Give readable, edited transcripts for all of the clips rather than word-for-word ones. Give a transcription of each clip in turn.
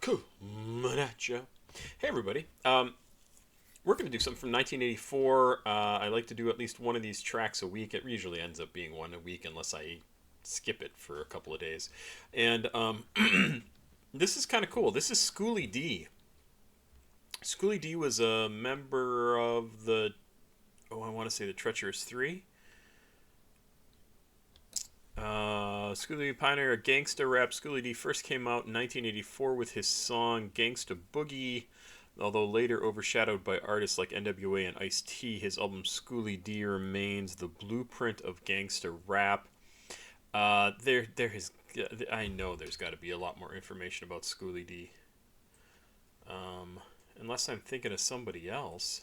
Coming at ya. Hey everybody. We're going to do something from 1984. I like to do at least one of these tracks a week. It usually ends up being one a week unless I skip it for a couple of days. And this is kind of cool. This is Schoolie D. Schoolie D was a member of I want to say the Treacherous Three. Schoolie pioneer of gangsta rap. Schoolie D first came out in 1984 with his song Gangsta Boogie. Although later overshadowed by artists like NWA and Ice-T, his album Schoolie D remains the blueprint of gangsta rap. I know there's got to be a lot more information about Schoolie D. Unless I'm thinking of somebody else.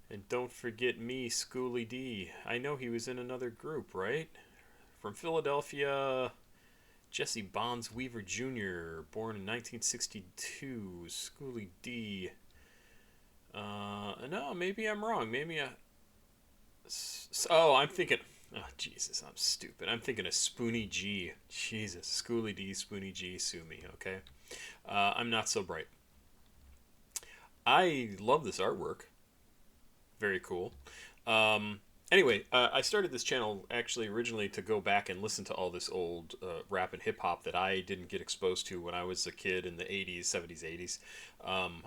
And don't forget me, Schoolie D. I know he was in another group, right? From Philadelphia, Jesse Bonds Weaver Jr., born in 1962. Schoolie D. No, maybe I'm wrong. I'm thinking... Oh, Jesus, I'm stupid. I'm thinking of Spoonie G. Jesus, Schoolie D, Spoonie G, sue me, okay? I'm not so bright. I love this artwork. Very cool. Anyway, I started this channel actually originally to go back and listen to all this old rap and hip-hop that I didn't get exposed to when I was a kid in the 80s, 70s, 80s.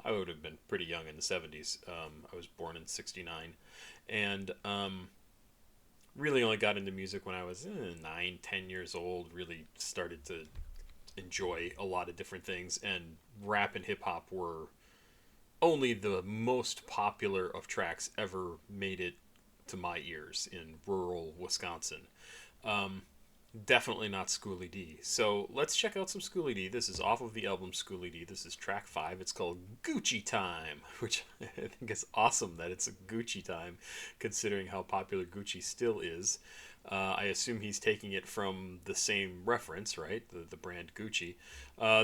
I would have been pretty young in the 70s. I was born in 69. And really only got into music when I was 9, 10 years old. Really started to enjoy a lot of different things. And rap and hip-hop were only the most popular of tracks ever made it to my ears in rural Wisconsin. Definitely not Schoolie D. So let's check out some Schoolie D. This is off of the album Schoolie D. This is track 5. It's called Gucci Time, which I think is awesome that it's a Gucci time, considering how popular Gucci still is. I assume he's taking it from the same reference, right? The brand Gucci.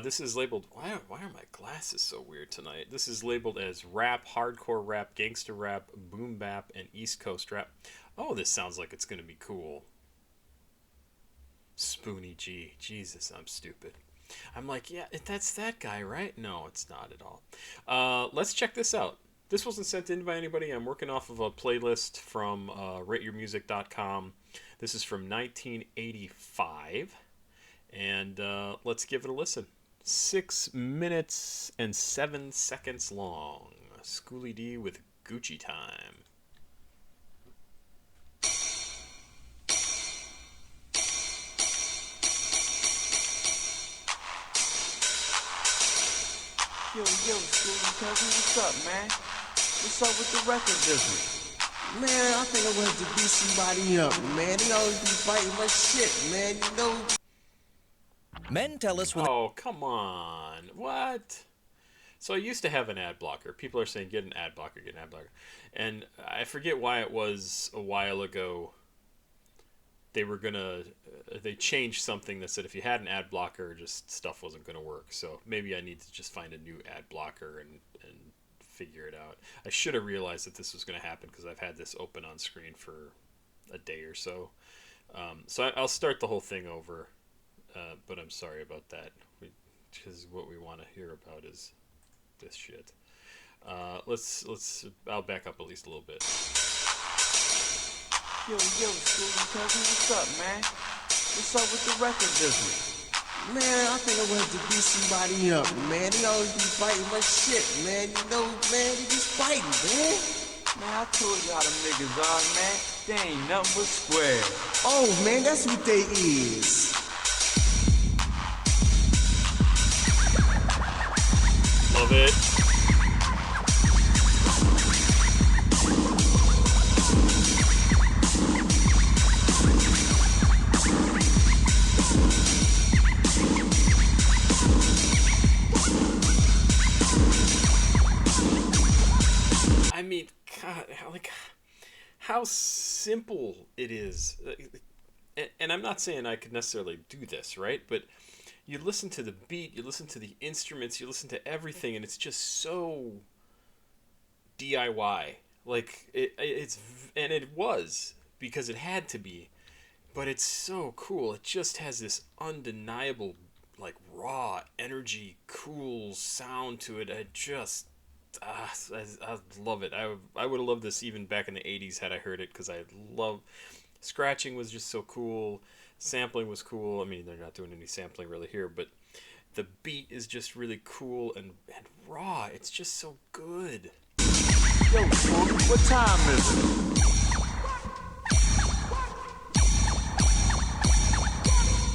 This is labeled... Why are my glasses so weird tonight? This is labeled as rap, hardcore rap, gangster rap, boom bap, and East Coast rap. Oh, this sounds like it's going to be cool. Spoonie G. Jesus, I'm stupid. I'm like, yeah, that's that guy, right? No, it's not at all. Let's check this out. This wasn't sent in by anybody. I'm working off of a playlist from rateyourmusic.com. This is from 1985. And let's give it a listen. 6 minutes and 7 seconds long. Schoolie D with Gucci Time. Yo, Schoolie cousin, what's up, man? What's up with the record business? Man, I think I'm gonna have to beat somebody up, man. They always be fighting my shit, man, you know. Men tell us when... Oh, come on. What? So I used to have an ad blocker. People are saying, get an ad blocker, get an ad blocker. And I forget why it was a while ago they changed something that said if you had an ad blocker, just stuff wasn't going to work. So maybe I need to just find a new ad blocker and figure it out. I should have realized that this was going to happen because I've had this open on screen for a day or so. So I'll start the whole thing over, but I'm sorry about that. Because what we want to hear about is this shit. I'll back up at least a little bit. Yo, Schoolie cousin, what's up, man? What's up with the record business? Man, I think I'm gonna have to beat somebody up, man. They always be fighting my shit, man. You know, man, they just fighting, man. Man, I told you how them niggas are, man. They ain't nothing but square. Oh, man, that's what they is. Love it. I mean, God, how simple it is. And I'm not saying I could necessarily do this, right? But you listen to the beat, you listen to the instruments, you listen to everything, and it's just so DIY. Like it was because it had to be, but it's so cool. It just has this undeniable like raw energy, cool sound to it. I love it. I would have loved this even back in the 80s had I heard it, because I love scratching was just so cool. Sampling was cool. I mean, they're not doing any sampling really here, but the beat is just really cool and raw. It's just so good. Yo, Shorty, what time is it?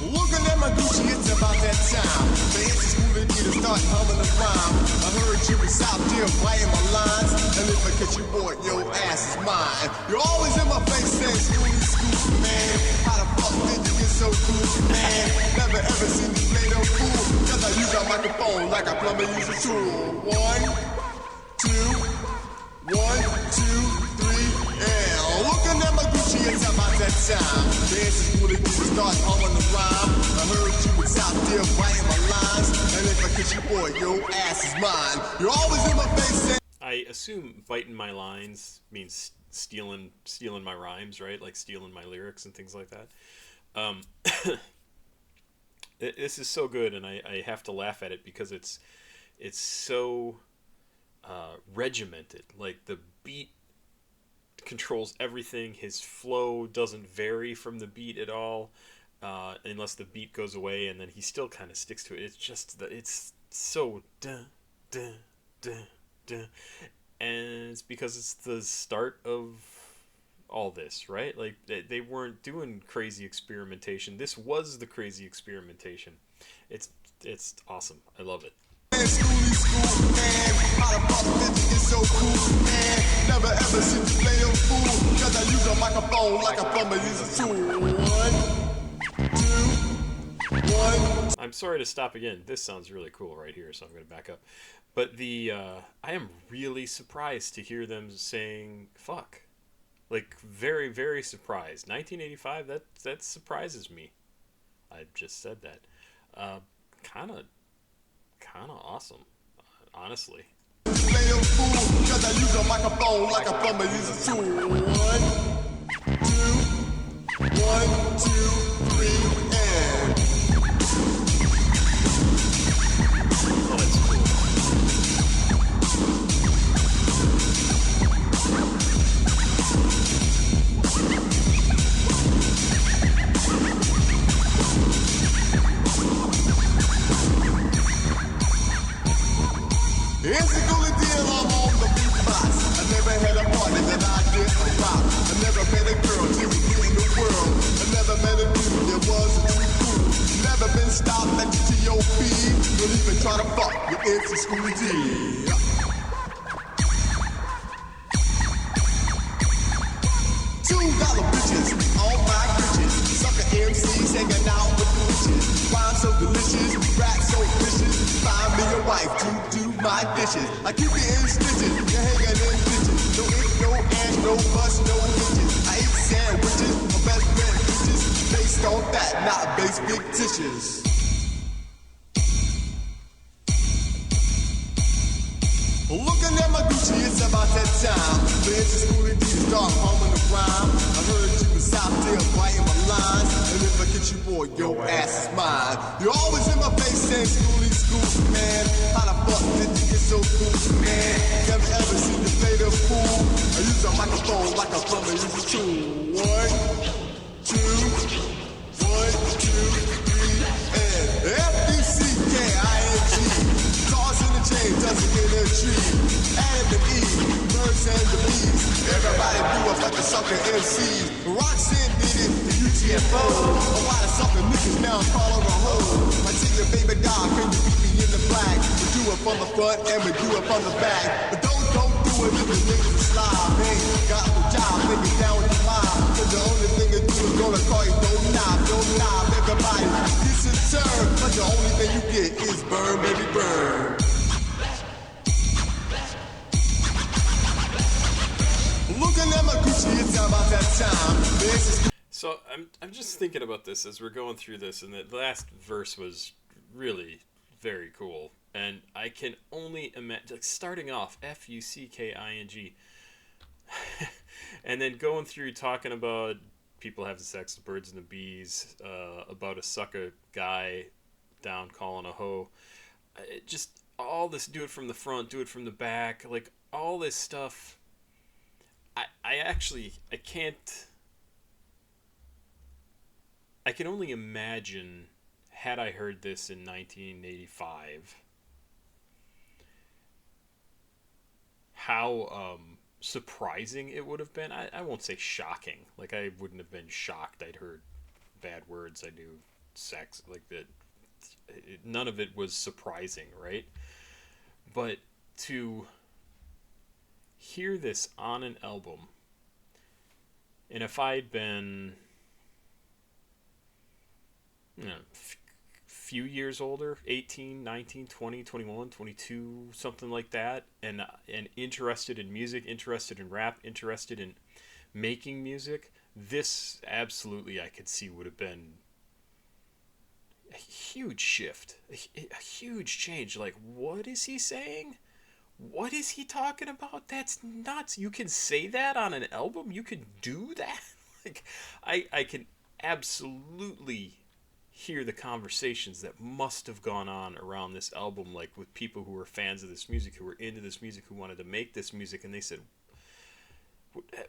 Looking at my Gucci, it's about that time. The answer's moving me to start humming the rhyme. I heard you was out there writing my lines. And if I catch you, boy, your ass is mine. You're always in my face saying, Scooby, man. How the fuck did you get so cool, man? Never ever seen you play no fool. Cause I use a microphone like a plumber uses a tool. 1, 2, 1, 2, 3, and looking at my Gucci, it's about that time. The answer's moving me to start humming the rhyme. I heard you was out there writing my lines. And if I catch you, boy, your ass is mine. You're always in my face saying, I assume biting my lines means stealing my rhymes, right? Like stealing my lyrics and things like that. This is so good, and I have to laugh at it because it's so regimented. Like the beat controls everything. His flow doesn't vary from the beat at all, unless the beat goes away, and then he still kind of sticks to it. It's so duh, duh, duh, duh. And it's because it's the start of all this, right? Like they weren't doing crazy experimentation. This was the crazy experimentation. It's awesome. I love it. Schooly school, man. How the fuck did you get so cool, man? Never ever seen you play a fool. Cause I use a microphone like a plumber uses a tool. 1, 2, 1. I'm sorry to stop again. This sounds really cool right here, so I'm going to back up. But I am really surprised to hear them saying "fuck," like very, very surprised. 1985. That surprises me. I just said that. Kind of awesome, honestly. Play a fool, cause I use a microphone like a plumber uses a tool. 1, 2, 1, 2, 3, and Oh, that's cool. here's the coolest deal, I'm on the beatbox. I never had a party that I did a rock. I never met a girl till we get in the world. I never met a dude that wasn't too cool. Never been stopped at the T.O.P. Don't even try to fuck with MC Schooly D. $2 bitches, all my bitches. Sucker MCs hanging out with the witches. Rhyme so delicious, rap so vicious. Find me a wife to do my dishes. I keep it in stitches, you're hanging in ditches. No ink, no ash, no bust, no hitches. I eat sandwiches, my best friend bitches. Based on that, not based fictitious. Looking at my Gucci, it's about that time. The MC Schooly D to start humming the rhyme. I heard you was out there writing my lines. And if I get you, boy, your ass is mine. You're always in my face saying Schooly, Schooly, man. How the fuck did you get so cool, man? Never ever seen you play the fool. I use a microphone like a plumber uses a tool. 1, 2, 1, 2, 3, and F-U-C-K-I-N-G. Cars in the chain, doesn't get a tree. Adam and Eve, birds and the bees. Everybody do it like a sucker MC. Roxanne did it, the UTFO. A lot of sucker niggas now follow the hoe. I see your baby dog, can you beat me in the flag? We do it from the front and we do it from the back. But don't do it if the niggas slob. Hey, got the job, nigga down with the mob. Cause the only thing to do is gonna call you don't knob. Everybody gets a turn, but the only thing you get is burn, baby, burn. Looking at my Gucci, it's about that time. This is So I'm just thinking about this as we're going through this, and the last verse was really very cool. And I can only imagine, like, starting off F-U-C-K-I-N-G, and then going through talking about people having sex with birds and the bees, about a sucker guy down, calling a hoe. Just all this, do it from the front, do it from the back, like all this stuff. I actually, I can't, I can only imagine, had I heard this in 1985, how surprising it would have been. I won't say shocking. Like, I wouldn't have been shocked. I'd heard bad words. I knew sex. Like, that. None of it was surprising, right? But to hear this on an album, and if I'd been, few years older, 18, 19, 20, 21, 22, something like that, and interested in music, interested in rap, interested in making music, this absolutely, I could see, would have been a huge shift, a huge change. Like, what is he saying? What is he talking about? That's nuts. You can say that on an album? You can do that? Like, I can absolutely hear the conversations that must have gone on around this album, like with people who were fans of this music, who were into this music, who wanted to make this music, and they said,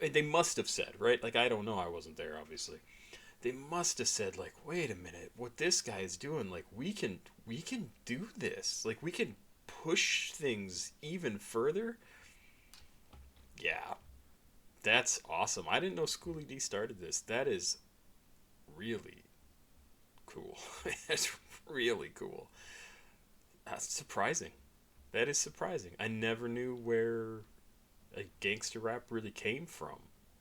they must have said, right? Like, I don't know, I wasn't there, obviously. They must have said, like, wait a minute, what this guy is doing, like, we can do this. Like, we can push things even further. Yeah, that's awesome. I didn't know Schoolie D started this. That is really cool. That's really cool. That's surprising. That is surprising. I never knew where a gangster rap really came from,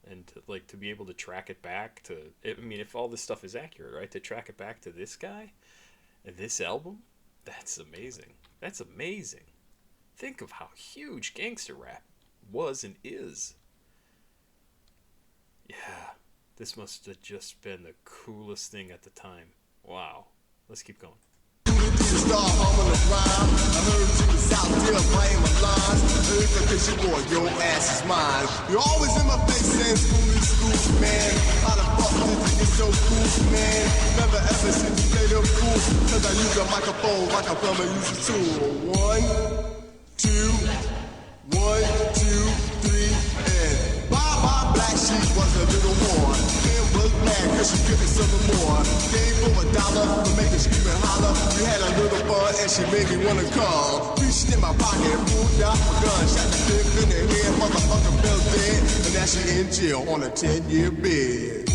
and to, like, to be able to track it back to, I mean, if all this stuff is accurate, right, to track it back to this guy and this album, that's amazing. That's amazing. Think of how huge gangster rap was and is. Yeah, this must have just been the coolest thing at the time. Wow. Let's keep going. Start humming the rhyme. I heard you was out there playing my lines. Heard the cause you boy, your ass is mine. You're always in my face saying school, man. How the fuck did you get so cool, man? Never ever seen you play them cool. Cause I use a microphone like a plumber uses a tool. 1, 2, 1, 2, 3, and bye bye black sheep was a little more. Kim was mad cause she couldn't sell no more. Gave for $1 for making scream and holler. We had a little fun and she made me wanna call. Reached in my pocket and pulled out my gun. Shot the clip in the head, motherfucker fell dead. And now she in jail on a 10-year bed.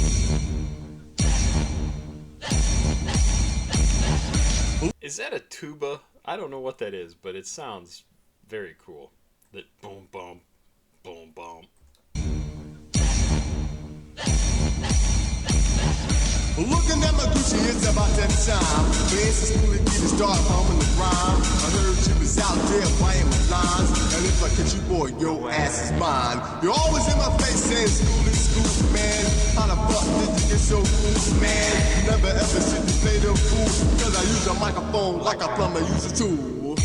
Is that a tuba? I don't know what that is, but it sounds very cool. That boom, boom, boom, boom. Looking at my Gucci, it's about that time. Fancy Schoolie D to start humming the rhyme. I heard you was out there playing my lines. And if I catch you, boy, your ass is mine. You're always in my face saying school, man. How the fuck did you get so cool, man? Never ever seen you play them fool. Cause I use a microphone like a plumber uses a tool.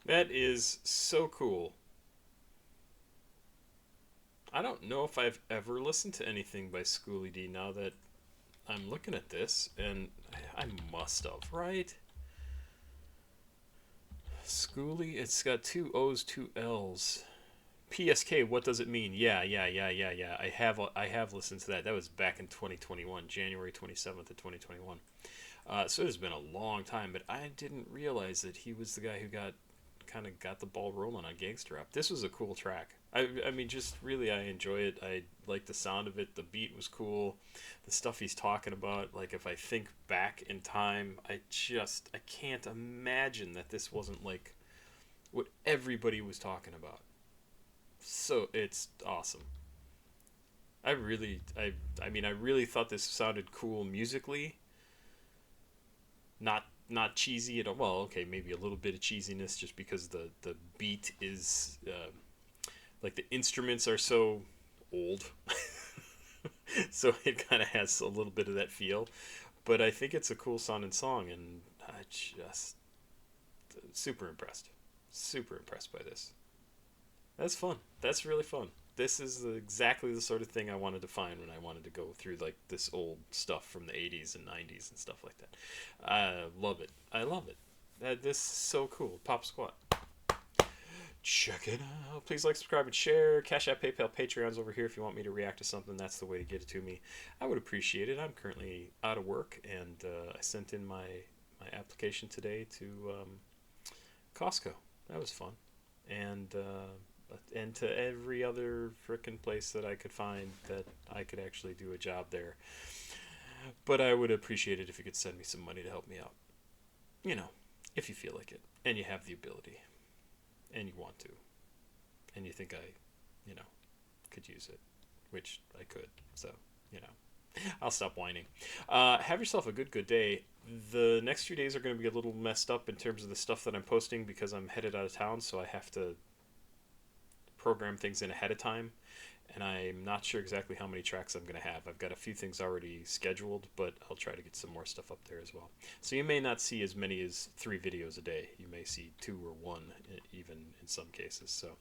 That is so cool. I don't know if I've ever listened to anything by Schoolie D now that I'm looking at this, and I must have, right? Schoolie, it's got 2 O's, 2 L's. PSK, what does it mean? Yeah. I have listened to that. That was back in 2021, January 27th of 2021. So it has been a long time, but I didn't realize that he was the guy who got kind of got the ball rolling on gangster rap. This was a cool track. I mean, just really, I enjoy it. I like the sound of it. The beat was cool. The stuff he's talking about. Like, if I think back in time, I can't imagine that this wasn't like what everybody was talking about. So it's awesome. I mean, I really thought this sounded cool musically. Not cheesy at all. Well, okay, maybe a little bit of cheesiness just because the beat is like the instruments are so old, so it kind of has a little bit of that feel. But I think it's a cool sounding song, and I just super impressed, super impressed by this. That's fun. That's really fun. This is exactly the sort of thing I wanted to find when I wanted to go through like this old stuff from the 80s and 90s and stuff like that. I love it. I love it. This is so cool. Pop Squat. Check it out. Please like, subscribe, and share. Cash App, PayPal, Patreon's over here if you want me to react to something. That's the way to get it to me. I would appreciate it. I'm currently out of work, and I sent in my application today to Costco. That was fun. And to every other frickin' place that I could find that I could actually do a job there. But I would appreciate it if you could send me some money to help me out. You know, if you feel like it, and you have the ability, and you want to, and you think I, could use it, which I could. So, I'll stop whining. Have yourself a good day. The next few days are going to be a little messed up in terms of the stuff that I'm posting because I'm headed out of town, so I have to program things in ahead of time, and I'm not sure exactly how many tracks I'm going to have. I've got a few things already scheduled, but I'll try to get some more stuff up there as well. So you may not see as many as 3 videos a day. You may see 2 or 1 even in some cases. So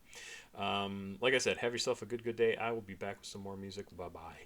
like I said, have yourself a good day. I will be back with some more music. Bye bye.